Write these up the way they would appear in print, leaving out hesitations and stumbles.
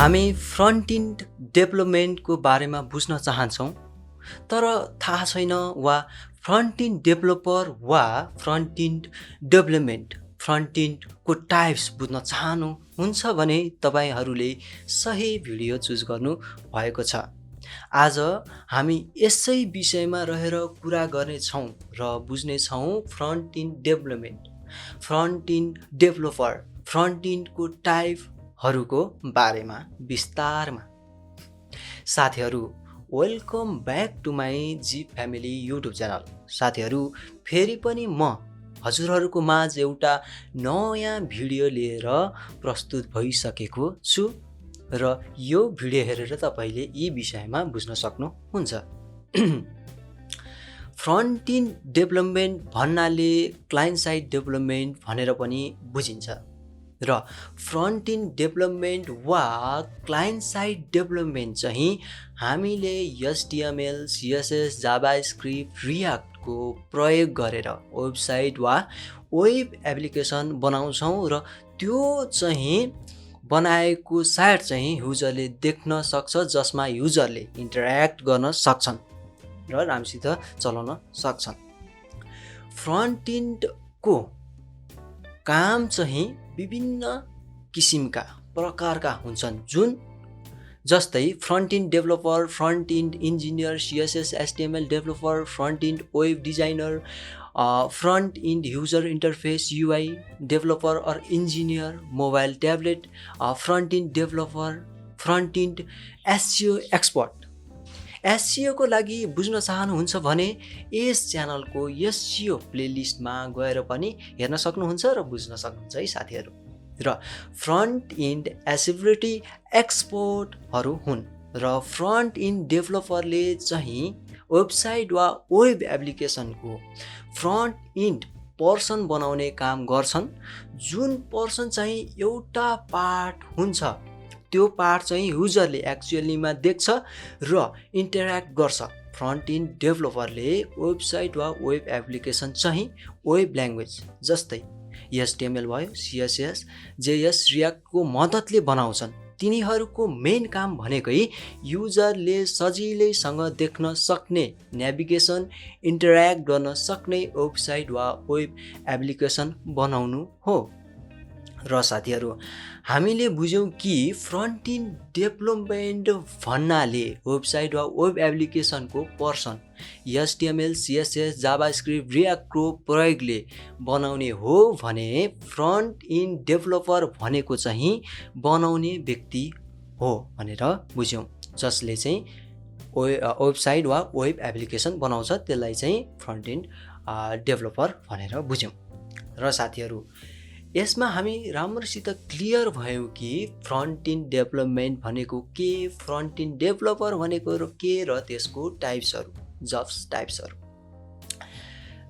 हामी front end डेभलपमेन्टको बारेमा बुझ्न चाहन्छौँ तर थाहा छैन वा फ्रन्ट इन्ड डेभलपर वा फ्रन्ट इन्ड डेभलपमेन्ट फ्रन्ट इन्डको टाइप्स बुझ्न चाहनुहुन्छ भने तपाईहरूले सही भिडियो चुज गर्नु भएको छ। आज हामी यसै विषयमा रहेर कुरा गर्नेछौँ र बुझ्नेछौँ front end development, front end developer, front इन्डको टाइपहरूको बारेमा विस्तारमा। साथीहरू, welcome back to my Zip Family YouTube channel. साथीहरू, फेरि पनि म हजुरहरूको माझ एउटा नयाँ भिडियो लिएर प्रस्तुत भइसकेको छु र यो भिडियो हेरेर तपाईँले यी विषयमा बुझ्न सक्नुहुन्छ। फ्रन्ट इन्ड डेभलपमेन्ट भन्नाले क्लाइन्ट साइड डेभलपमेन्ट भनेर पनि बुझिन्छ र फ्रन्ट इन्ड डेभलपमेन्ट वा क्लाइन्ट साइड डेभलपमेन्ट चाहिँ हामीले HTML, CSS, जाभास्क्रिप्ट, रियाक्टको प्रयोग गरेर वेबसाइट वा वेब एप्लिकेसन बनाउँछौँ र त्यो चाहिँ बनाएको साइट चाहिँ युजरले देख्न सक्छ, जसमा युजरले इन्टरेक्ट गर्न सक्छन् र राम्रोसित चलाउन सक्छन्। फ्रन्ट इन्डको काम चाहिँ विभिन्न किसिमका प्रकारका हुन्छन्, जुन जस्तै front end developer, front end engineer, CSS, HTML developer, front end web designer, front end user interface UI developer or engineer, mobile tablet front end developer, front end SEO expert. SEO को लागि बुझ्न चाहनुहुन्छ भने यस च्यानलको SEO प्लेलिस्टमा गएर पनि हेर्न सक्नुहुन्छ र बुझ्न सक्नुहुन्छ है साथीहरू। र फ्रन्ट इन्ड एसेबिलिटी एक्सपर्टहरू हुन् र फ्रन्ट इन्ड डेभलपरले चाहिँ वेबसाइट वा वेब एप्लिकेसनको फ्रन्ट इन्ड पर्सन बनाउने काम गर्छन्, जुन पर्सन चाहिँ एउटा पार्ट हुन्छ, त्यो पार्ट चाहिँ युजरले एक्चुअलीमा देख्छ र इन्टरेक्ट गर्छ। फ्रन्ट इन्ड डेभलपरले वेबसाइट वा वेब एप्लिकेसन चाहिँ वेब ल्याङ्ग्वेज जस्तै HTML भयो, CSS, JS, रियाक्टको मद्दतले बनाउँछन्। तिनीहरूको मेन काम भनेकै युजरले सजिलैसँग देख्न सक्ने, नेभिगेसन, इन्टरेक्ट गर्न सक्ने वेबसाइट वा वेब एप्लिकेसन बनाउनु हो। र साथीहरू, हामीले बुझ्यौँ कि फ्रन्ट इन्ड डेभलपमेन्ट भन्नाले वेबसाइट वा वेब एप्लिकेसनको पर्सन HTML, CSS, जाभास्क्रिप्ट, रियाक्टको प्रयोगले बनाउने हो भने फ्रन्ट इन्ड डेभलपर भनेको चाहिँ बनाउने व्यक्ति हो भनेर बुझ्यौँ। जसले चाहिँ वेबसाइट वा वेब एप्लिकेसन बनाउँछ, त्यसलाई चाहिँ फ्रन्ट इन्ड डेभलपर भनेर बुझ्यौँ। र साथीहरू, यसमा हामी राम्रोसित क्लियर भयौँ कि फ्रन्ट इन्ड डेभलपमेन्ट भनेको के, फ्रन्ट इन्ड डेभलपर भनेको के र त्यसको टाइप्सहरू, जब्स टाइप्सहरू।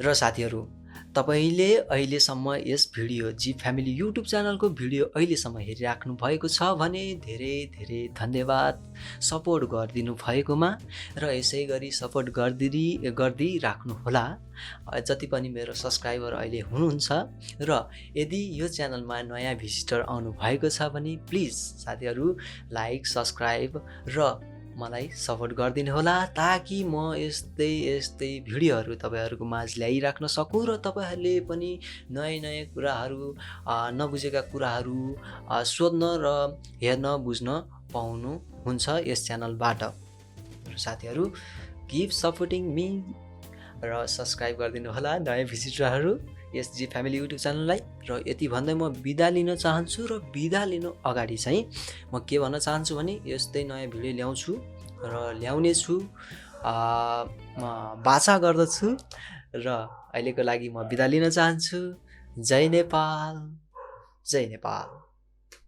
र साथीहरू, तपाईले अहिलेसम्म यस भिडियो जिप फ्यामिली युट्युब च्यानलको भिडियो अहिलेसम्म हेरिराख्नु भएको छ भने धेरै धेरै धन्यवाद सपोर्ट गरिदिनु भएकोमा, र यसै गरी सपोर्ट गर्दै राख्नुहोला जति पनि मेरो सब्सक्राइबर अहिले हुनुहुन्छ। र यदि यो च्यानलमा नयाँ भिजिटर आउनु भएको छ भने प्लिज साथीहरू लाइक, सब्सक्राइब र मलाई सपोर्ट गरिदिनु होला, ताकि म यस्तै भिडियोहरू तपाईँहरूको माझ ल्याइराख्न सकूँ र तपाईँहरूले पनि नयाँ कुराहरू, नबुझेका कुराहरू सोध्न र हेर्न बुझ्न पाउनुहुन्छ यस च्यानलबाट। र साथीहरू, किप सपोर्टिङ मी र सब्सक्राइब गरिदिनु होला नयाँ भिजिटरहरू यस जी फ्यामिली युट्युब च्यानललाई। र यति भन्दै म बिदा लिन चाहन्छु, र बिदा लिनु अगाडि चाहिँ म के भन्न चाहन्छु भने यस्तै नयाँ भिडियो ल्याउँछु र ल्याउनेछु, म बाचा गर्दछु। र अहिलेको लागि म बिदा लिन चाहन्छु। जय नेपाल, जय नेपाल।